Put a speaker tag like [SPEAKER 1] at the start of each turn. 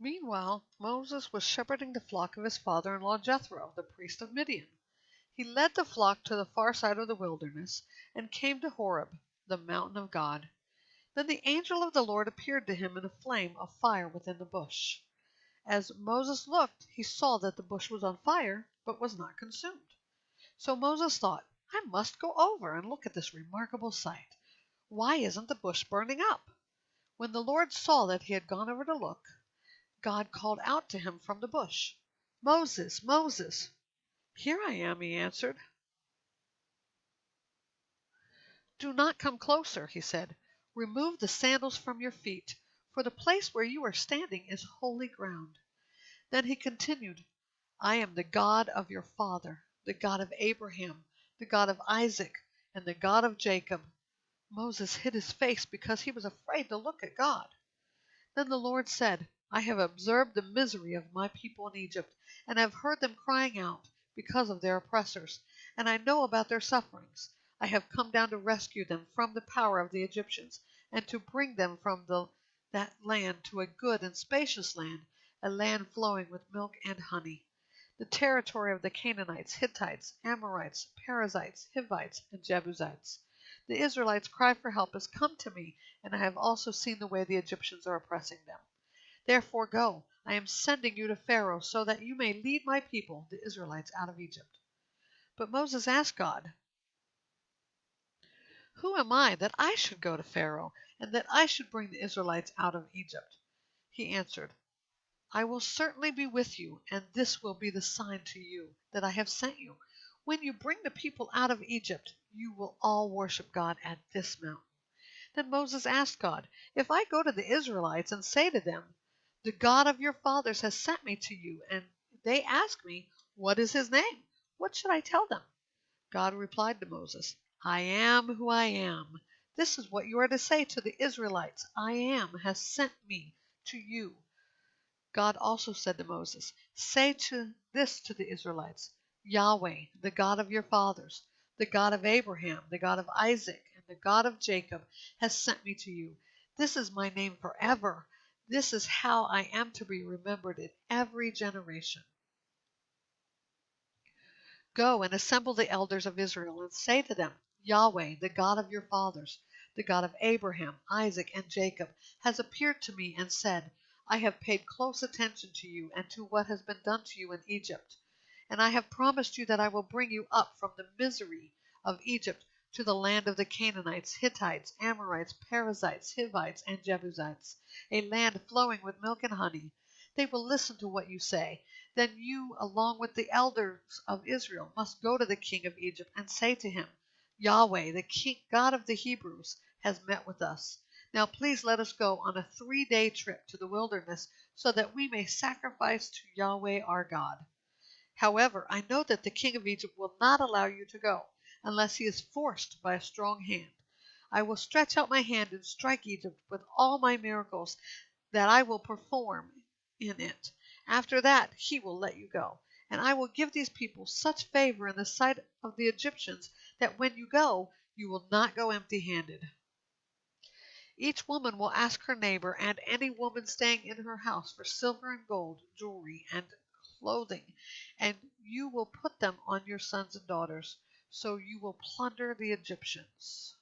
[SPEAKER 1] Meanwhile, Moses was shepherding the flock of his father-in-law Jethro, the priest of Midian. He led the flock to the far side of the wilderness and came to Horeb, the mountain of God. Then the angel of the Lord appeared to him in a flame of fire within the bush. As Moses looked, he saw that the bush was on fire, but was not consumed. So Moses thought, I must go over and look at this remarkable sight. Why isn't the bush burning up? When the Lord saw that he had gone over to look, God called out to him from the bush, Moses, Moses. Here I am, he answered. Do not come closer, he said. Remove the sandals from your feet, for the place where you are standing is holy ground. Then he continued, I am the God of your father, the God of Abraham, the God of Isaac, and the God of Jacob. Moses hid his face because he was afraid to look at God. Then the Lord said, I have observed the misery of my people in Egypt, and have heard them crying out because of their oppressors, and I know about their sufferings. I have come down to rescue them from the power of the Egyptians, and to bring them from that land to a good and spacious land, a land flowing with milk and honey, the territory of the Canaanites, Hittites, Amorites, Perizzites, Hivites, and Jebusites. The Israelites' cry for help has come to me, and I have also seen the way the Egyptians are oppressing them. Therefore go, I am sending you to Pharaoh, so that you may lead my people, the Israelites, out of Egypt. But Moses asked God, Who am I that I should go to Pharaoh, and that I should bring the Israelites out of Egypt? He answered, I will certainly be with you, and this will be the sign to you that I have sent you. When you bring the people out of Egypt, you will all worship God at this mountain. Then Moses asked God, If I go to the Israelites and say to them, The God of your fathers has sent me to you, and they ask me, What is his name? What should I tell them? God replied to Moses, I am who I am. This is what you are to say to the Israelites, I am has sent me to you. God also said to Moses, Say this to the Israelites, Yahweh, the God of your fathers, the God of Abraham, the God of Isaac, and the God of Jacob, has sent me to you. This is my name forever. This is how I am to be remembered in every generation. Go and assemble the elders of Israel and say to them, Yahweh, the God of your fathers, the God of Abraham, Isaac, and Jacob, has appeared to me and said, I have paid close attention to you and to what has been done to you in Egypt. And I have promised you that I will bring you up from the misery of Egypt to the land of the Canaanites, Hittites, Amorites, Perizzites, Hivites, and Jebusites, a land flowing with milk and honey. They will listen to what you say. Then you, along with the elders of Israel, must go to the king of Egypt and say to him, Yahweh, the king, God of the Hebrews, has met with us. Now please let us go on a 3-day trip to the wilderness so that we may sacrifice to Yahweh our God. However, I know that the king of Egypt will not allow you to go unless he is forced by a strong hand. I will stretch out my hand and strike Egypt with all my miracles that I will perform in it. After that he will let you go, and I will give these people such favor in the sight of the Egyptians that when you go, you will not go empty-handed. Each woman will ask her neighbor and any woman staying in her house for silver and gold, jewelry, and clothing, and you will put them on your sons and daughters, so you will plunder the Egyptians.